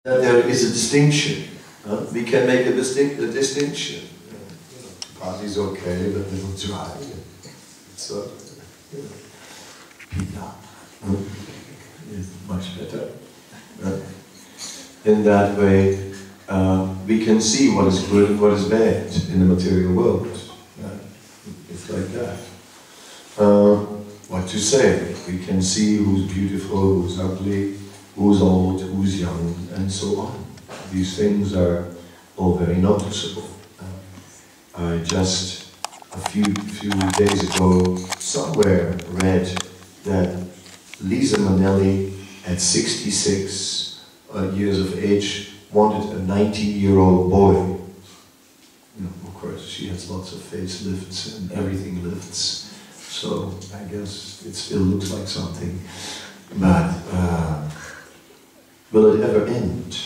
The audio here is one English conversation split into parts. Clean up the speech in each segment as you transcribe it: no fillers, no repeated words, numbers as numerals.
that there is a distinction. We can make a distinction. Party's okay, but little dry. So, pita is much better. In that way, we can see what is good and what is bad in the material world. It's like that. What to say? We can see who's beautiful, who's ugly, who's old, who's young, and so on. These things are all very noticeable. I just a few days ago somewhere read that Lisa Minnelli at 66 years of age wanted a 90-year-old boy. You know, of course, she has lots of facelifts and everything lifts, so I guess it still looks like something. But will it ever end?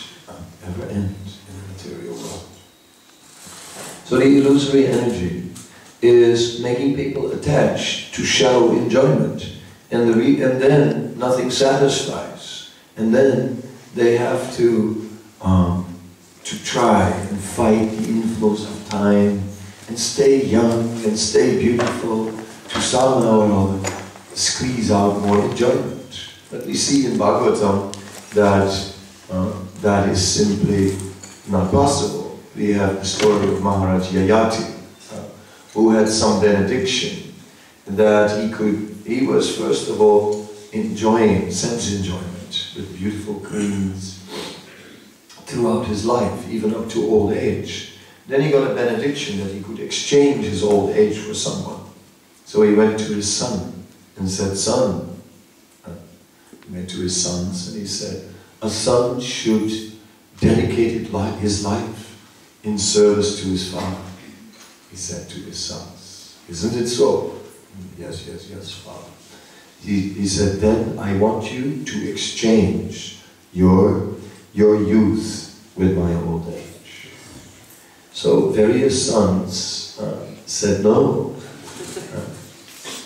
Ever end in the material world? So the illusory energy is making people attached to shallow enjoyment, and then nothing satisfies, and then they have to try and fight the influence of time and stay young and stay beautiful to somehow or other squeeze out more enjoyment. But we see in Bhagavatam that that is simply not possible. We have the story of Maharaj Yayati, who had some benediction that he was first of all enjoying sense enjoyment with beautiful queens throughout his life, even up to old age. Then he got a benediction that he could exchange his old age for someone. So he went to his son and said, "Son," he went to his sons and he said, "A son should dedicate his life in service to his father." He said to his sons, "Isn't it so?" "Yes, yes, yes, father." He said, "Then I want you to exchange your youth with my old age." So various sons said no.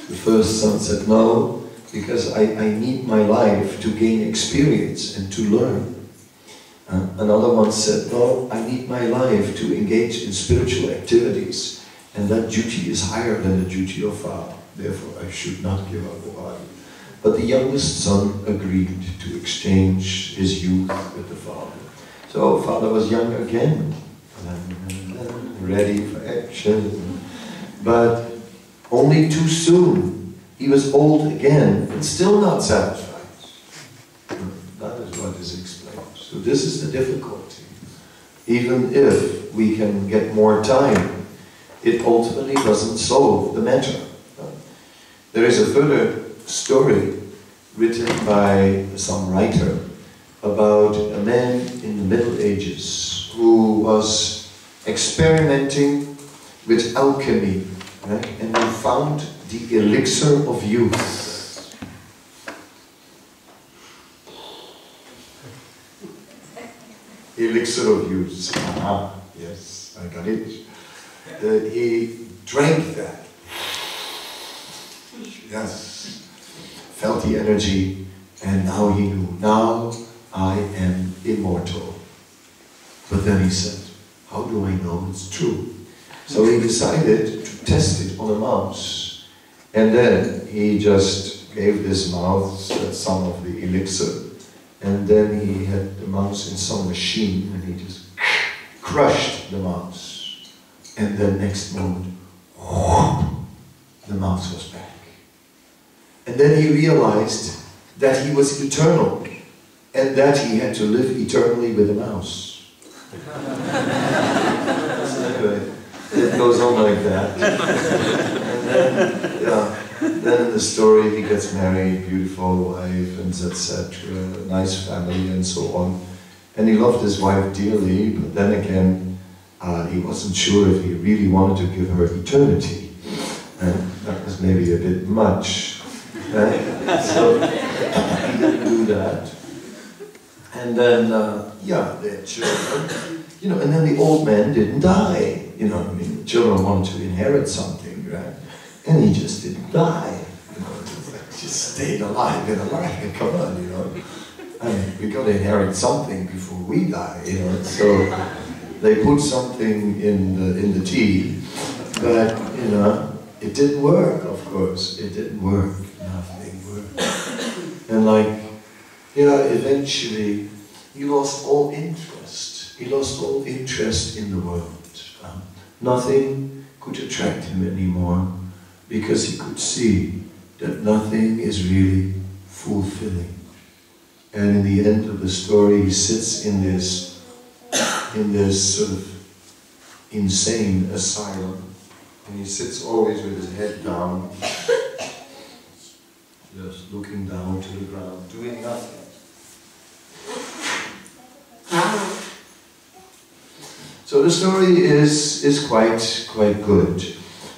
The first son said no, because I need my life to gain experience and to learn. Another one said, "No, I need my life to engage in spiritual activities, and that duty is higher than the duty of father. Therefore, I should not give up the body." But the youngest son agreed to exchange his youth with the father. So father was young again, ready for action, but only too soon he was old again and still not satisfied. That is what is explained. So this is the difficulty. Even if we can get more time, it ultimately doesn't solve the matter. There is a further story written by some writer about a man in the Middle Ages who was experimenting with alchemy, right? And he found the elixir of youth. Elixir of youth. Ah, yes, I got it. He drank that. Yes. Felt the energy, and now he knew, now I am immortal. But then he said, how do I know it's true? So he decided to test it on a mouse. And then he just gave this mouse some of the elixir. And then he had the mouse in some machine and he just crushed the mouse. And then next moment, the mouse was back. And then he realized that he was eternal and that he had to live eternally with a mouse. It goes on like that. And then in the story he gets married, beautiful wife, and etc., nice family and so on. And he loved his wife dearly, but then again, he wasn't sure if he really wanted to give her eternity. And that was maybe a bit much. So he didn't do that. And then, they had children, and then the old man didn't die. The children wanted to inherit something, right? And he just didn't die. Just stayed alive and alive. Come on, And we got to inherit something before we die, you know. So they put something in the tea, but you know, it didn't work. Of course, it didn't work. Nothing worked. And like, you know, eventually he lost all interest. He lost all interest in the world. Nothing could attract him anymore because he could see that nothing is really fulfilling. And in the end of the story, he sits in this sort of insane asylum, and he sits always with his head down, just looking down to the ground, doing nothing. So the story is quite good,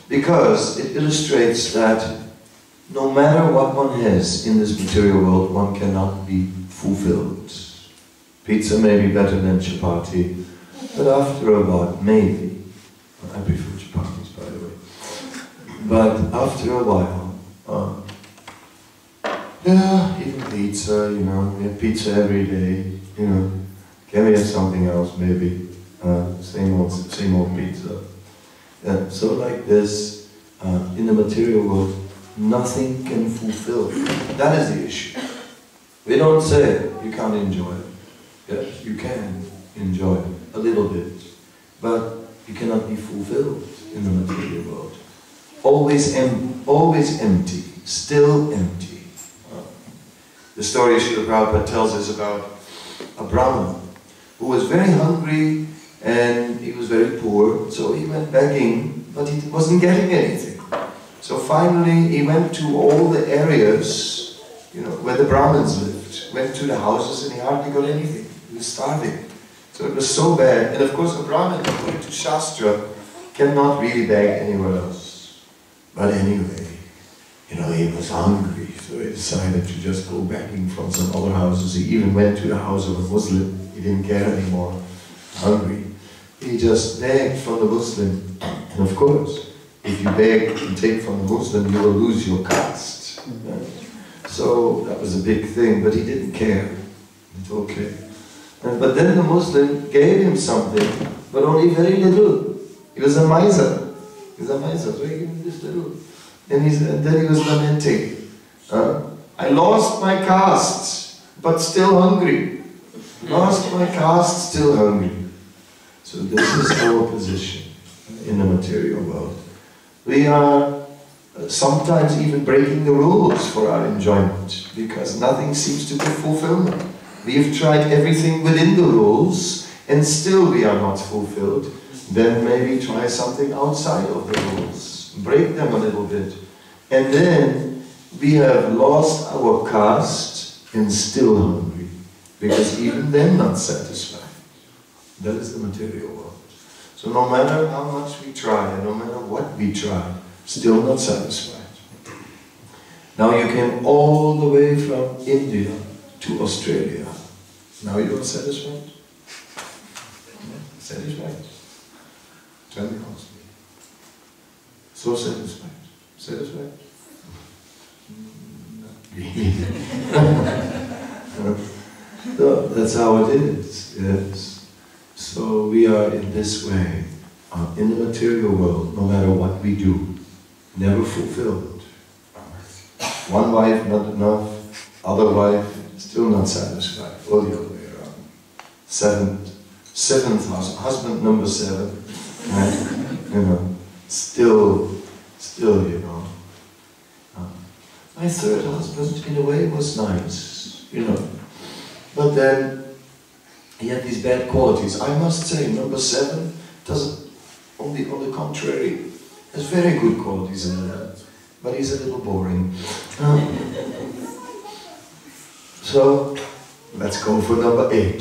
because it illustrates that no matter what one has in this material world, one cannot be fulfilled. Pizza may be better than chapati, but after a while, maybe. I prefer chapatis, by the way. But after a while, yeah, even pizza, you know, we have pizza every day, you know. Can we have something else, maybe? Same old pizza. So like this, in the material world, nothing can fulfill. That is the issue. We don't say you can't enjoy it. Yes, you can enjoy it a little bit, but you cannot be fulfilled in the material world. Always empty, still empty. The story Srila Prabhupada tells us about a Brahmin who was very hungry and he was very poor, so he went begging, but he wasn't getting anything. So finally he went to all the areas, you know, where the Brahmins lived, went to the houses, and he hardly got anything. He was starving. So it was so bad. And of course a Brahmin, according to Shastra, cannot really beg anywhere else. But anyway, you know, he was hungry, so he decided to just go begging from some other houses. He even went to the house of a Muslim. He didn't care anymore. Hungry. He just begged from the Muslim. And of course, if you beg and take from the Muslim, you will lose your caste. So that was a big thing, but he didn't care. It's okay. But then the Muslim gave him something, but only very little. He was a miser. He was a miser, so he gave him this little. And then he was lamenting. I lost my caste, but still hungry. Lost my caste, still hungry. So this is our position in the material world. We are sometimes even breaking the rules for our enjoyment, because nothing seems to give fulfillment. We have tried everything within the rules, and still we are not fulfilled. Then maybe try something outside of the rules. Break them a little bit. And then we have lost our caste and still hungry, because even then not satisfied. That is the material world. So no matter how much we try, and no matter what we try, still not satisfied. Now you came all the way from India to Australia. Now you are satisfied? Satisfied? Tell me honestly. So satisfied. Satisfied? Not really. So that's how it is. Yes. So we are in this way, in the material world, no matter what we do, never fulfilled. One wife not enough, other wife still not satisfied, or the other way around. Seventh husband number 7, and, you know, still, you know. My third husband, in a way, was nice, you know, but then he had these bad qualities. I must say, number 7 doesn't, on the contrary, has very good qualities in that, but he's a little boring. So, let's go for number 8.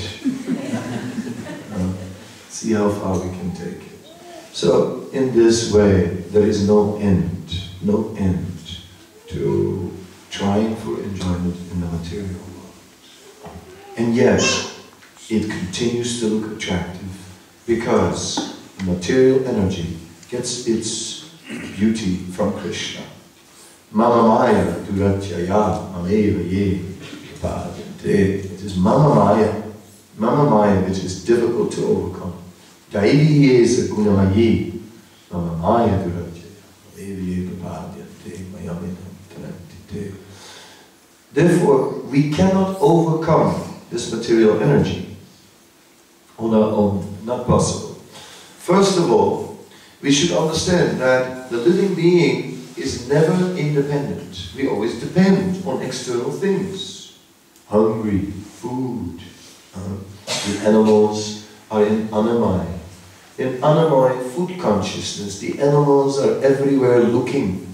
See how far we can take it. So, in this way, there is no end to trying for enjoyment in the material world. And yet, it continues to look attractive because material energy gets its beauty from Krishna. Mama Maya Duratyaya Ameva Ye Padante. is Mama Maya which is difficult to overcome. Daivi esa gunamayi, Mama Maya durajya, Devi evapadyate, mayaminam tanantite. Therefore, we cannot overcome this material energy on our own, not possible. First of all, we should understand that the living being is never independent. We always depend on external things. Hungry, food. The animals are in Anamaya. In Anamaya food consciousness, the animals are everywhere looking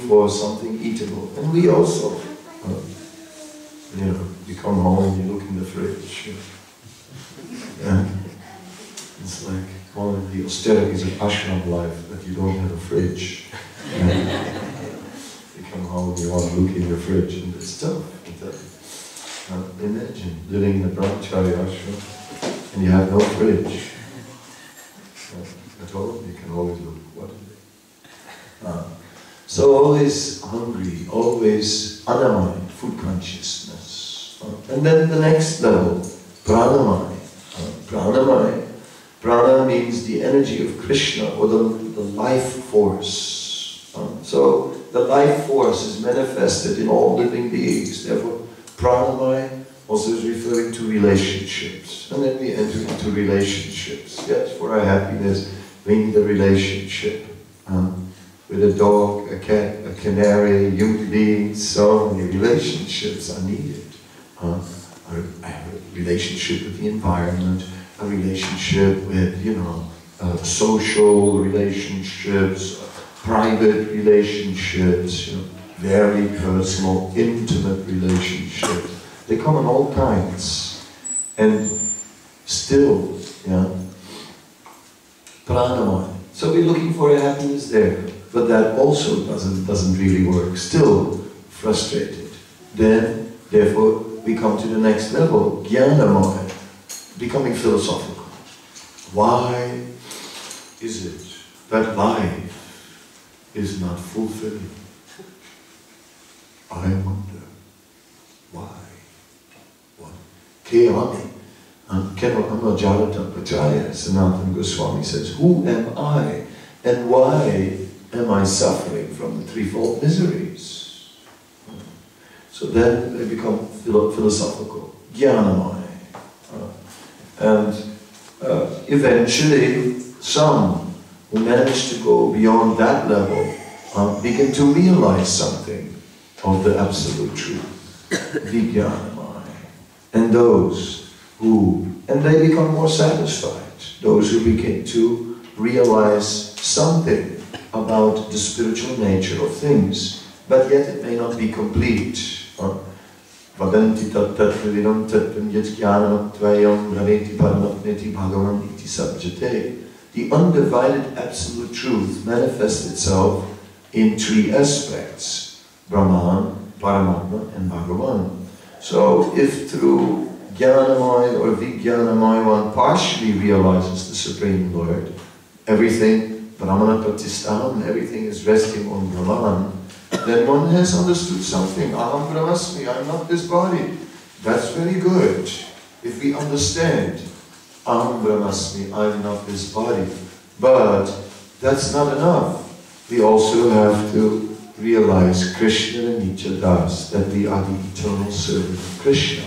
for something eatable. And we also, you come home, you look in the fridge. It's like one of the austerities of ashram life, that you don't have a fridge. You come home, you want to look in your fridge, and it's tough. Imagine living in a brahmacharya ashram and you have no fridge. At all, you can always look. What is it? So always hungry, always anamaya, food consciousness. And then the next level, pranamaya. Pranamaya. Prana means the energy of Krishna, or the life force. So the life force is manifested in all living beings. Therefore, pranamaya also is referring to relationships. And then we enter into relationships. Yes, for our happiness, we need a relationship. With a dog, a cat, a canary, human beings, so many relationships are needed. I have a relationship with the environment, a relationship with, social relationships, private relationships, very personal, intimate relationships. They come in all kinds. And still, pranamaya. So we're looking for a happiness there, but that also doesn't really work. Still frustrated. Then, therefore, we come to the next level, jnanamaya, becoming philosophical. Why is it that life is not fulfilling? I wonder why. What? Keami. Sanatana Goswami says, who am I and why am I suffering from the threefold miseries? So then they become philosophical, jnanamaya. And eventually some who manage to go beyond that level begin to realize something of the absolute truth, vijnanamaya. And they become more satisfied. Those who begin to realize something about the spiritual nature of things, but yet it may not be complete. The undivided absolute truth manifests itself in three aspects: Brahman, Paramatma, and Bhagavan. So if through jnanamaya or vijnanamaya one partially realizes the Supreme Lord, everything, Brahmana Pratistham, everything is resting on Brahman, then one has understood something. Aham Brahmasmi, I'm not this body. That's very good. If we understand, Aham Brahmasmi, I'm not this body. But that's not enough. We also have to realize Krishna Nitya Das, that we are the eternal servant of Krishna.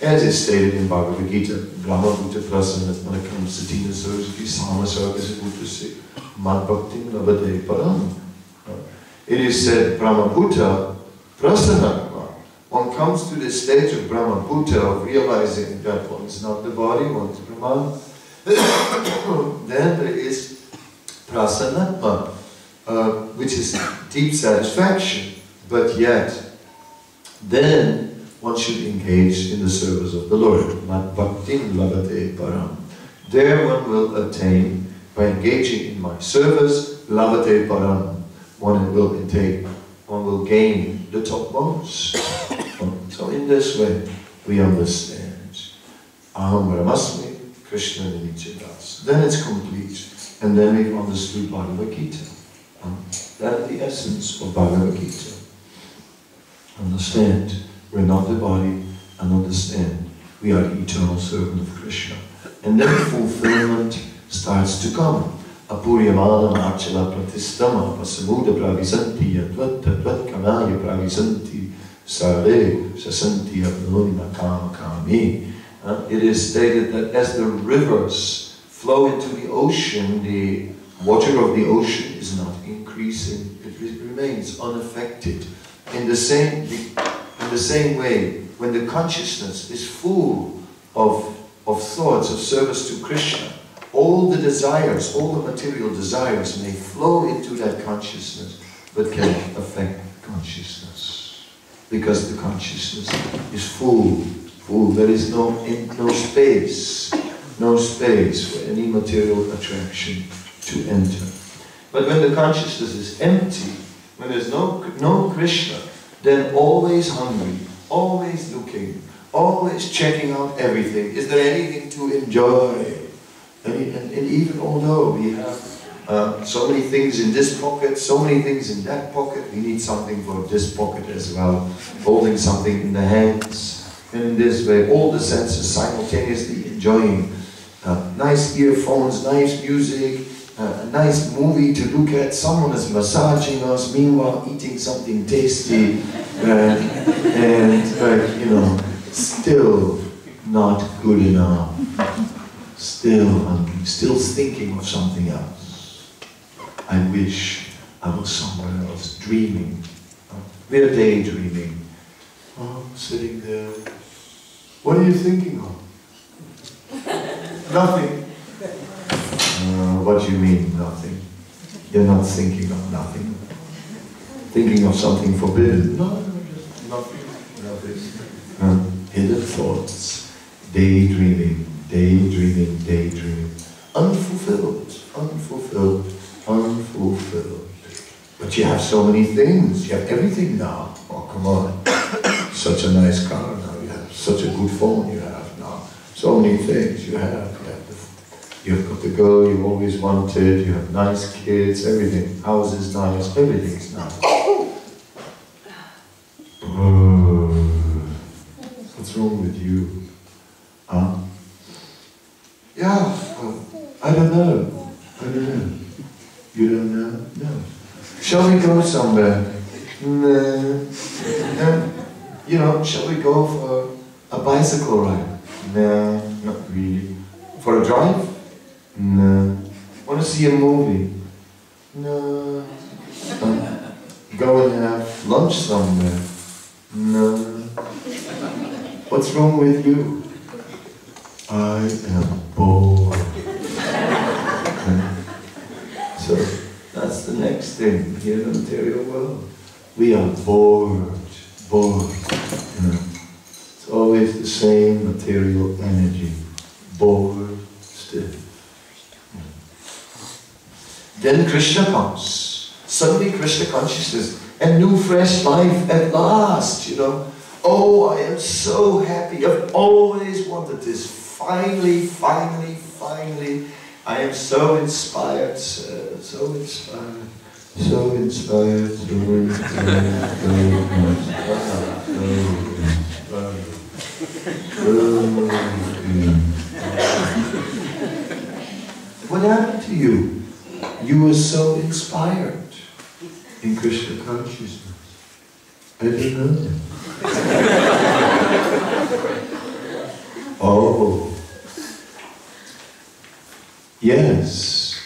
As is stated in Bhagavad Gita, Brahma Bhuta Prasanat Manakam Satina Sarasvati Sama Sarvasa Bhutasi Mad Bhaktim Labate Param. It is said, Brahma Bhuta Prasanatma. One comes to this stage of Brahma Bhuta, of realizing that one is not the body, one is Brahman. Then there is Prasanatma, which is deep satisfaction, but yet, then one should engage in the service of the Lord. Mad Bhaktim Labate Param. There one will attain, by engaging in my service, Labate Param. One will gain the topmost. So in this way, we understand Aham Brahmasmi, Krishna Nitya Das. Then it's complete. And then we've understood Bhagavad Gita. That's the essence of Bhagavad Gita. Understand, we're not the body, and understand we are the eternal servant of Krishna. And then fulfillment starts to come. Apuryamanam achala pratistama pasamuda pravisanti yadvat tadvat kamaya pravisanti sare sasanti abnonima kama kami. It is stated that as the rivers flow into the ocean, the water of the ocean is not increasing, it remains unaffected. In the same way, when the consciousness is full of thoughts of service to Krishna, all the desires, all the material desires may flow into that consciousness, but cannot affect consciousness. Because the consciousness is full. There is no space for any material attraction to enter. But when the consciousness is empty, when there's no Krishna, then always hungry, always looking, always checking out everything. Is there anything to enjoy? And even although we have so many things in this pocket, so many things in that pocket, we need something for this pocket as well. Holding something in the hands. And in this way, all the senses simultaneously enjoying nice earphones, nice music, a nice movie to look at, someone is massaging us, meanwhile eating something tasty, and you know, still not good enough. Still hungry, still thinking of something else. I wish I was somewhere else, dreaming. We're daydreaming. Oh, sitting there. What are you thinking of? Nothing. What do you mean, nothing? You're not thinking of nothing. Thinking of something forbidden? No, just nothing. Hidden thoughts. Daydreaming. Unfulfilled. But you have so many things. You have everything now. Oh, come on. Such a nice car now. You have such a good phone you have now. So many things you have. You've got the girl you always wanted. You have nice kids. Everything. House is nice. Everything's nice. What's wrong with you? Huh? Yeah, I don't know. You don't know? No. Shall we go somewhere? No. You know, shall we go for a bicycle ride? No, not really. For a drive? No. Want to see a movie? No. Go and have lunch somewhere? No. What's wrong with you? I am bored. So that's the next thing here in the material world. We are bored. You know, it's always the same material energy. Bored, stiff. Then Krishna comes. Suddenly Krishna consciousness and new fresh life at last, you know. Oh, I am so happy. I've always wanted this. Finally, I am so inspired, so inspired. What happened to you? You were so inspired in Krishna consciousness. I don't know. Oh, yes.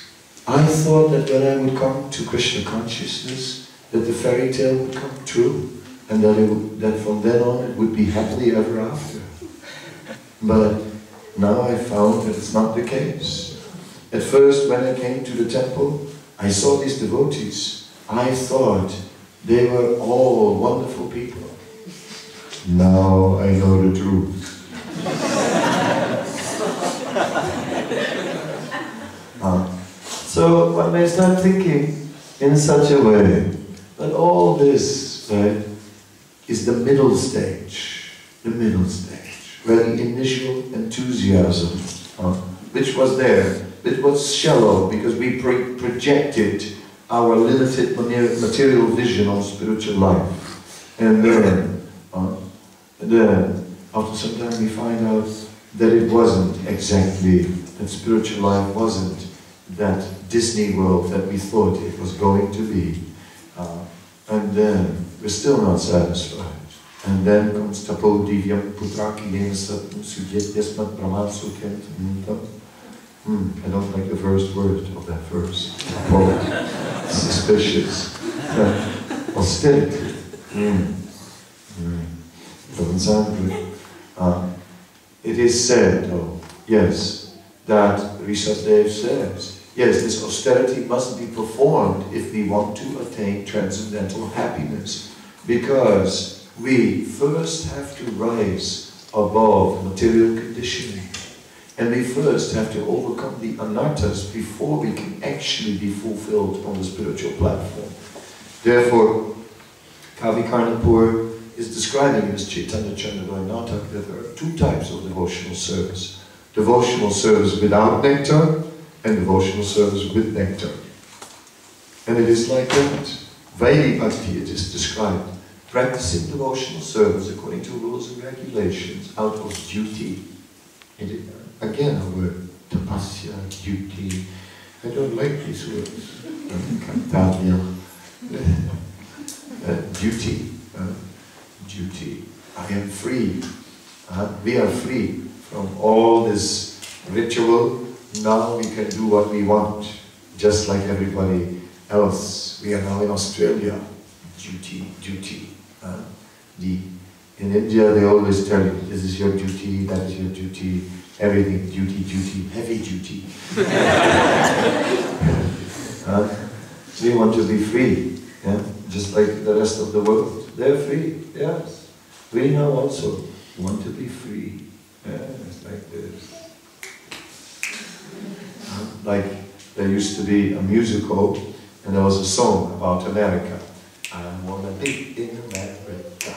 I thought that when I would come to Krishna consciousness, that the fairy tale would come true, and that from then on it would be happily ever after. But now I found that it's not the case. At first, when I came to the temple, I saw these devotees. I thought they were all wonderful people. Now I know the truth. So one may start thinking in such a way that all this, right, is the middle stage, where the initial enthusiasm, which was there, it was shallow because we projected our limited material vision on spiritual life, and then after some time we find out that it wasn't exactly, that spiritual life wasn't that Disney world that we thought it was going to be. And then we're still not satisfied. And then comes Tapo Divyam Putraki Satam Sujet Yasmat Brahman Sukhet. I don't like the first word of that verse. Suspicious. Austerity. Doesn't sound good. It is said, though, yes, that Rishabdev says, yes, this austerity must be performed if we want to attain transcendental happiness, because we first have to rise above material conditioning, and we first have to overcome the anarthas before we can actually be fulfilled on the spiritual platform. Therefore, Kavi Karnapur is describing in his Chaitanya Chandragoy Natak that there are two types of devotional service. Devotional service without nectar, and devotional service with nectar. And it is like that. Vaidhi Bhakti, it is described, practicing devotional service according to rules and regulations out of duty. Again, a word, tapasya, duty. I don't like these words. Kartavya. Duty. Duty. I am free. We are free from all this ritual. Now we can do what we want, just like everybody else. We are now in Australia. Duty, duty. In India, they always tell you, this is your duty, that is your duty, everything, duty, duty, heavy duty. We want to be free, just like the rest of the world. They're free, yes. We now also want to be free. It's like this. Like there used to be a musical, and there was a song about America. I wanna be in America.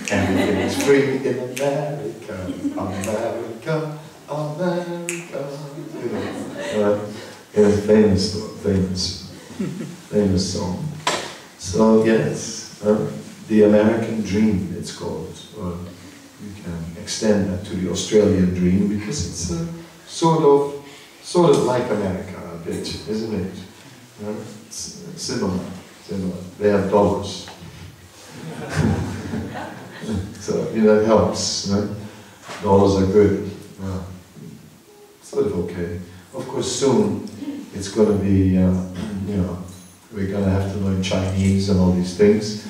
Everything is free in America. America, America. You know, famous song. So yes, the American dream, it's called. Or you can extend that to the Australian dream, because it's a sort of like America a bit, isn't it? It's similar. They have dollars. So, it helps. Dollars are good. Sort of okay. Of course, soon it's going to be, we're going to have to learn Chinese and all these things.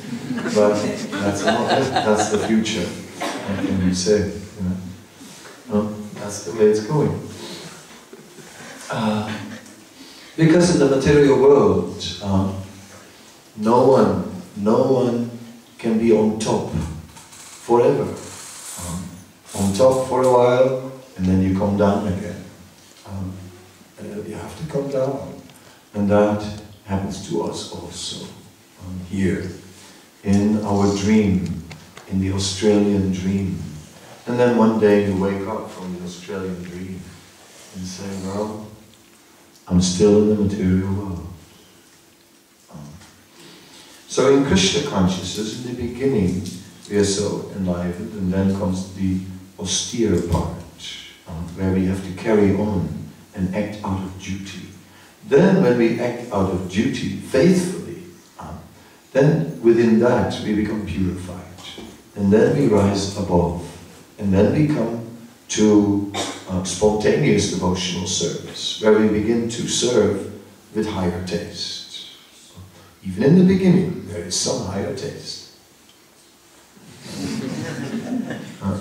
But that's the future. What can we say? That's the way it's going. Because in the material world, no one can be on top forever. On top for a while, and then you come down again. You have to come down. And that happens to us also here, in our dream, in the Australian dream. And then one day you wake up from the Australian dream and say, well, I'm still in the material world. So in Krishna consciousness, in the beginning, we are so enlivened, and then comes the austere part, where we have to carry on and act out of duty. Then when we act out of duty faithfully, then within that we become purified. And then we rise above. And then we come to spontaneous devotional service, where we begin to serve with higher taste. Even in the beginning, there is some higher taste.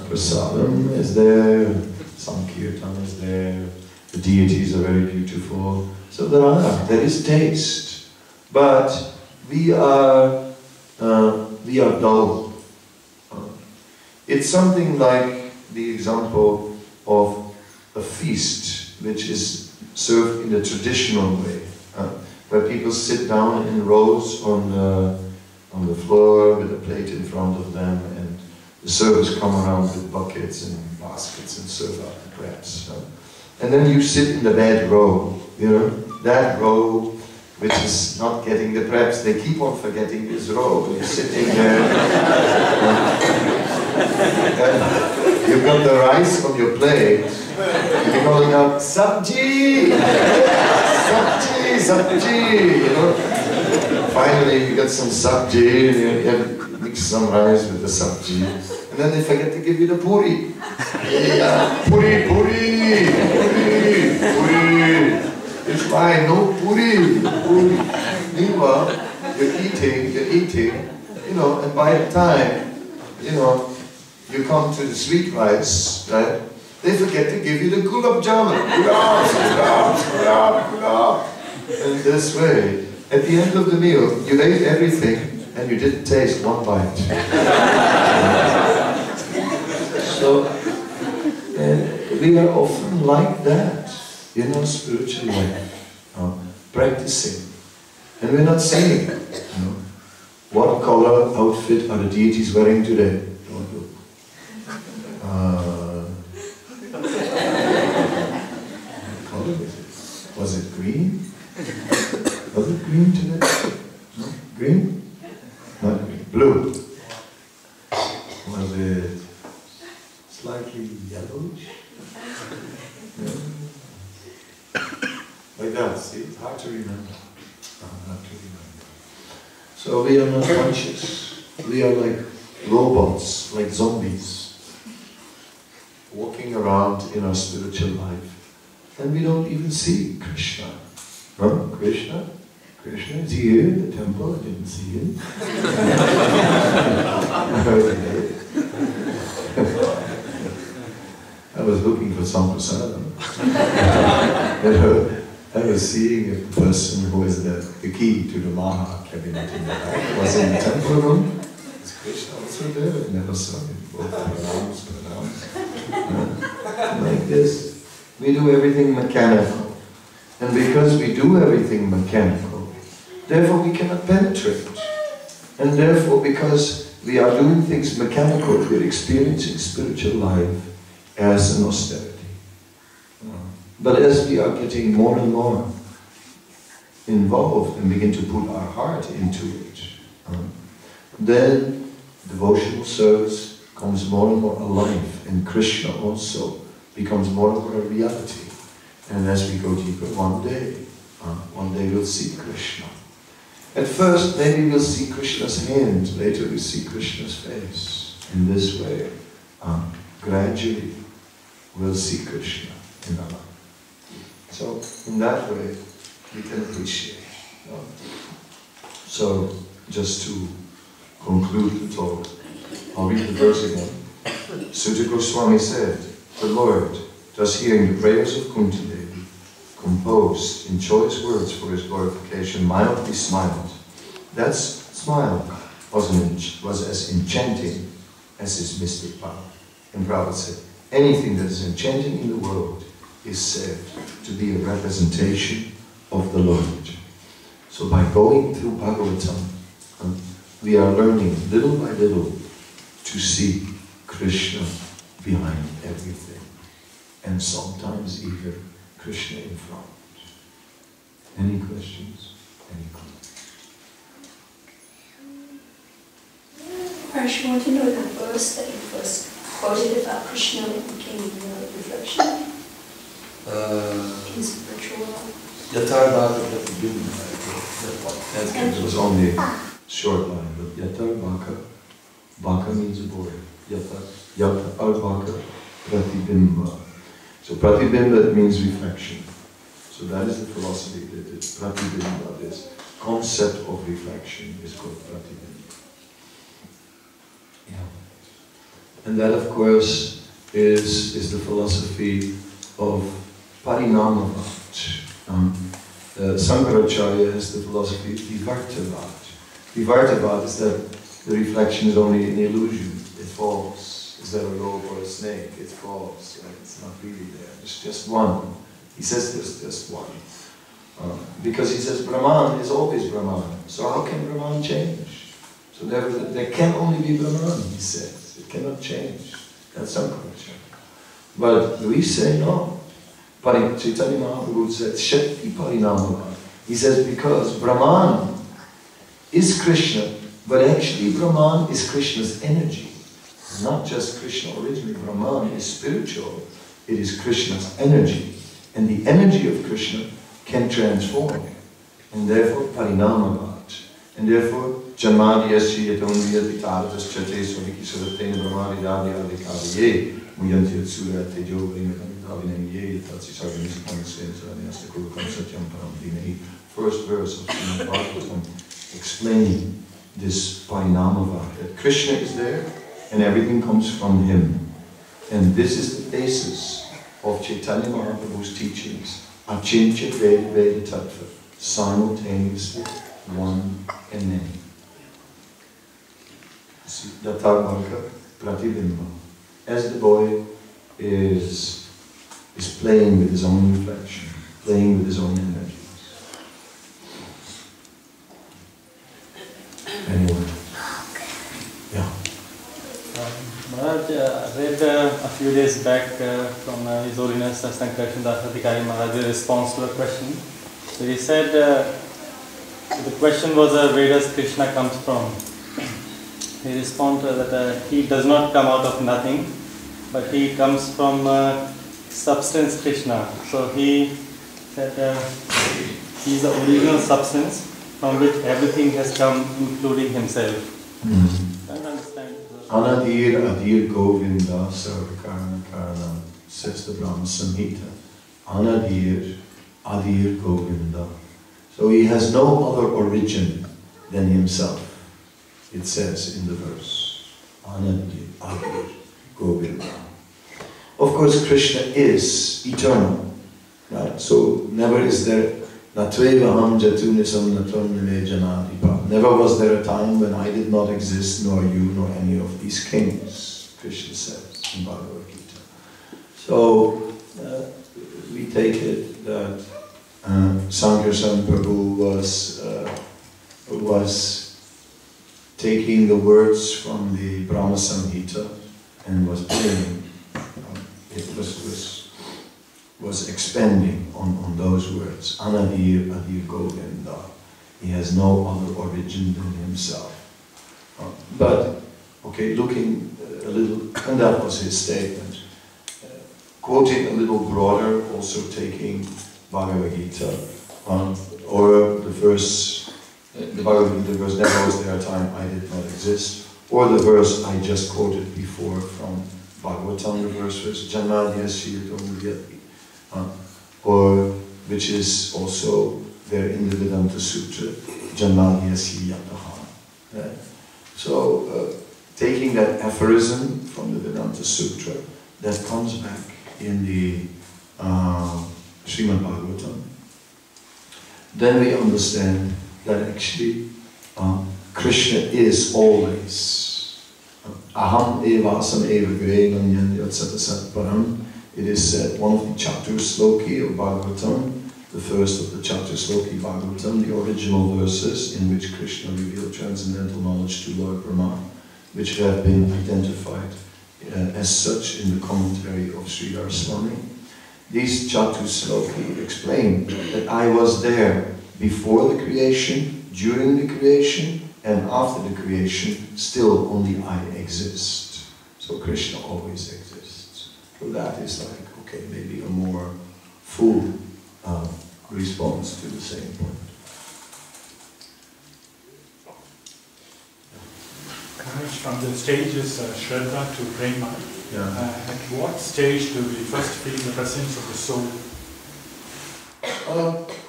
Prasadam is there, Sankirtan is there, the deities are very beautiful. So there is taste, but we are dull. It's something like the example of a feast which is served in the traditional way, where people sit down in rows on the floor with a plate in front of them, and the servers come around with buckets and baskets and serve out the crabs. And then you sit in the bad row, that row which is not getting the crabs. They keep on forgetting this row. You're sitting there. You you've got the rice on your plate, you're calling out, sabji! Sabji, sabji! You know? Finally, you get some sabji, and you mix some rice with the sabji. And then they forget to give you the puri. Yeah, puri, puri, puri, puri. It's fine, no puri, puri. Meanwhile, you're eating, you know, and by the time, you know, you come to the sweet rice, right? They forget to give you the gulab jamun. Gulab, gulab, gulab, gulab. And this way, at the end of the meal, you ate everything and you didn't taste one bite. So, we are often like that in our spiritual life, practicing. And we're not saying, you know, what color outfit are the deities wearing today? Don't look. What color was it? Was it green? Was it green today? No? Green? Not green. Blue. Was it slightly yellowish? No? Like that, see? It's hard to remember. Hard to remember. So we are not conscious. We are like robots, like zombies, walking around in our spiritual life. And we don't even see Krishna. Huh? Krishna? Krishna, is he here in the temple? I didn't see him. I was looking for some prasadam. I was seeing a person who is the key to the Maha cabinet in the back. Was in the temple room. Is Krishna also there? I never saw him. Both pranams. Like this. We do everything mechanical. And because we do everything mechanical, therefore we cannot penetrate. And therefore, because we are doing things mechanical, we're experiencing spiritual life as an austerity. But as we are getting more and more involved and begin to put our heart into it, then devotional service comes more and more alive, and Krishna also becomes more and more a reality. And as we go deeper, one day we'll see Krishna. At first, maybe we'll see Krishna's hand, later we'll see Krishna's face. In this way, gradually, we'll see Krishna in our life. So, in that way, we can appreciate. So, just to conclude the talk, I'll read the verse again. Sutta Goswami said, the Lord, thus hearing the prayers of Kunti Devi, composed in choice words for his glorification, mildly smiled. That smile was as enchanting as his mystic power. And Prabhu said, anything that is enchanting in the world is said to be a representation of the Lord. So by going through Bhagavatam, we are learning little by little to see Krishna behind everything. And sometimes even Krishna in front. Any questions? Any comments? I want to know the verse that you first quoted about Krishna that became reflection in spiritual life. Yatar Bhaka Pratibimba. It was only a short line, but Yatar Bhaka, Bhaka means a boy. Yatar Bhaka Pratibimba. So Pratibimba means reflection. So that is the philosophy that it's Pratibimba, this concept of reflection is called Pratibimba. Yeah. And that, of course, is the philosophy of Parinamavad. Sankaracharya has the philosophy of Vivartavad. Vivartavad is that the reflection is only an illusion. It falls. Is that a rope or a snake? It falls. Right? It's not really there. It's just one. He says there's just one. Because he says Brahman is always Brahman. So how can Brahman change? So there can only be Brahman, he says. It cannot change. That's Sankaracharya. But we say no. Chaitanya Mahaprabhu said, Shakti Parinamavad. He says, because Brahman is Krishna, but actually Brahman is Krishna's energy. Not just Krishna originally. Brahman is spiritual. It is Krishna's energy. And the energy of Krishna can transform. And therefore, parinamagat. And therefore, Janmadhyasya yatonviyaditaratas chate swadiki sadatena brahmadidadi adhikariye muyanti yatsura tejo vrimadavinaye yatatsi sarvanisakanasena sarvaniastakulukan satyam param dinehi. First verse of Srimad Bhagavatam explaining this parinamavak, that Krishna is there and everything comes from him. And this is the basis of Chaitanya Mahaprabhu's teachings. Achintya Veda Veda Tattva, simultaneously one and many. Yatharvarka Pratibimba. As the boy is playing with his own reflection, playing with his own energies. Anyway. Yeah. Maharaj, I read a few days back from His Holiness Sankarshan Das Adhikari Maharaj's response to a question. So he said, the question was where does Krishna comes from? He responded that he does not come out of nothing, but he comes from substance Krishna. So he said he is the original substance from which everything has come, including himself. I don't understand. Anadir Adir Govinda Sarvakarana Karana, says the Brahma Samhita. Anadir Adir Govinda. So he has no other origin than himself. It says in the verse. Anadir Adir Govinda. Of course, Krishna is eternal. Right? So never is there never was there a time when I did not exist, nor you, nor any of these kings, Krishna says in Bhagavad Gita. So we take it that Sankarshan Prabhu was taking the words from the Brahma Samhita and was playing. It was expanding on those words. Anadir Adir Govinda. He has no other origin than himself. But, okay, looking a little, and that was his statement. Quoting a little broader, also taking Bhagavad Gita, or the verse, the Bhagavad Gita verse, never was there a time I did not exist, or the verse I just quoted before from Bhagavatam, the verse was Janmadhyasya or which is also there in the Vedanta Sutra, Janmadhyasya Yataha. So, taking that aphorism from the Vedanta Sutra, that comes back in the Srimad Bhagavatam, then we understand that actually Krishna is always Aham evasam eva grenam yanyatsata satparam. It is said, one of the chapter sloki of Bhagavatam, the first of the chapter sloki Bhagavatam, the original verses in which Krishna revealed transcendental knowledge to Lord Brahma, which have been identified as such in the commentary of Sridhar Swami. These chapter sloki explain that I was there before the creation, during the creation, and after the creation, still only I exist. So Krishna always exists. So that is like, okay, maybe a more full response to the same point. From the stages Shraddha to Prema, at what stage do we first feel the presence of the soul?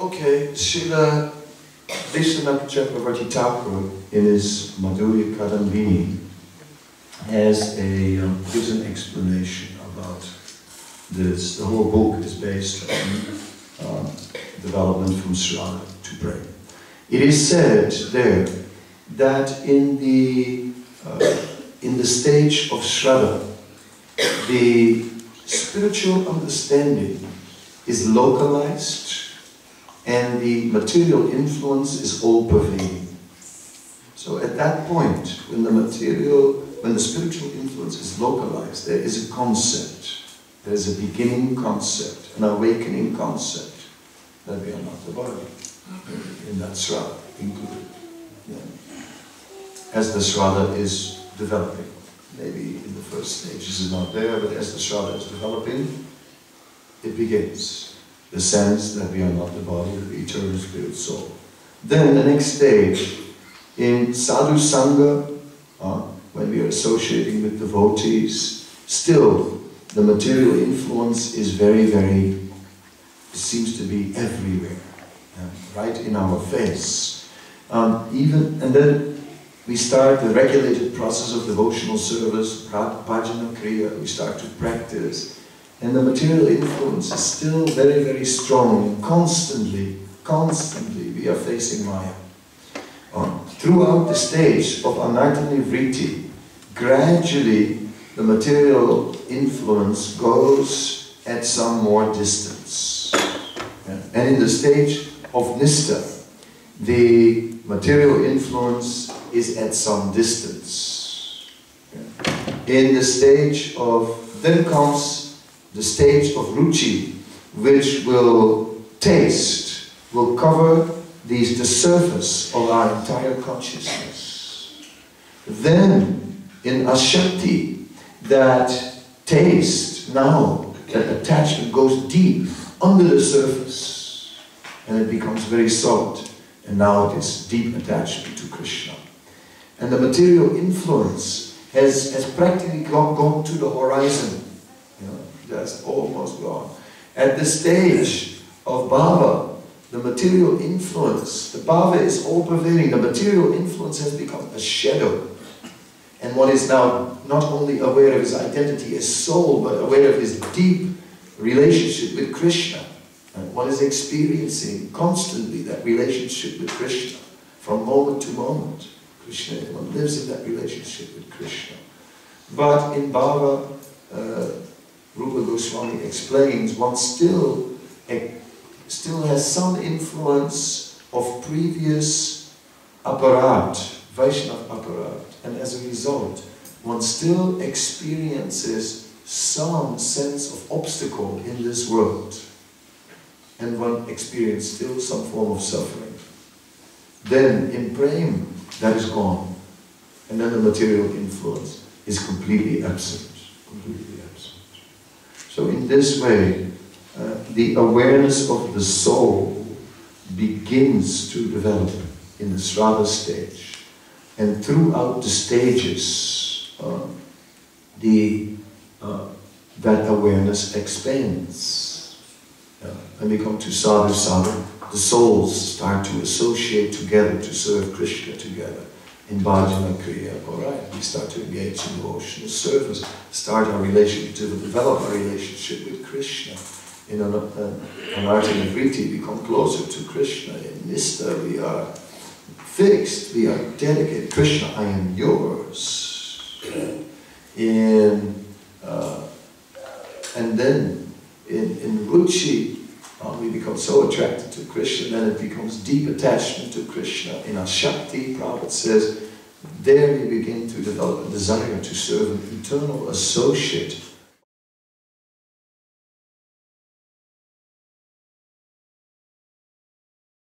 Okay, Srila Vishwanath Chakravarti Thakur in his Madhurya Kadambini gives an explanation about this. The whole book is based on development from Shraddha to Prema. It is said there that in the stage of Shraddha, the spiritual understanding is localized and the material influence is all-pervading. So at that point, when the spiritual influence is localized, there is a concept. There is a beginning concept, an awakening concept that we are not the body. In that Shraddha included. Yeah. As the Shraddha is developing. maybe in the first stages is not there, but as the Shraddha is developing, it begins. The sense that we are not the body of the eternal spirit soul. Then the next stage, in sadhu sangha, when we are associating with devotees, still the material influence is very, it seems to be everywhere, right in our face. And then we start the regulated process of devotional service, bhajana kriya, we start to practice. And the material influence is still very, very strong. Constantly we are facing Maya. Throughout the stage of anartha vritti, gradually the material influence goes at some more distance. And in the stage of nistha, the material influence is at some distance. In the stage of, then comes the stage of ruchi, which will taste, will cover the surface of our entire consciousness. Then, in ashakti, that taste now, that attachment goes deep under the surface, and it becomes very solid. And now it is deep attachment to Krishna. And the material influence has practically gone to the horizon. That's almost gone. At the stage of bhava, the material influence, the bhava is all-pervading. The material influence has become a shadow. And one is now not only aware of his identity as soul, but aware of his deep relationship with Krishna. And one is experiencing constantly that relationship with Krishna, from moment to moment. Krishna, one lives in that relationship with Krishna. But in bhava, Rupa Goswami explains, one still has some influence of previous aparat, Vaishnava aparat, and as a result, one still experiences some sense of obstacle in this world, and one experiences still some form of suffering. Then, in prema, that is gone, and then the material influence is completely absent, So in this way, the awareness of the soul begins to develop in the Shraddha stage. And throughout the stages, that awareness expands. When we come to sadhu sadhu, the souls start to associate together to serve Krishna together. In bhajana kriya, alright, we start to engage in devotional service, start our relationship, to develop our relationship with Krishna. In anartha vritti, we come closer to Krishna. In nistha, we are fixed, we are dedicated. Krishna, I am yours. And then in ruchi, we become so attracted to Krishna, then it becomes deep attachment to Krishna. In ashakti, Prabhupada says, there we begin to develop a desire to serve an eternal associate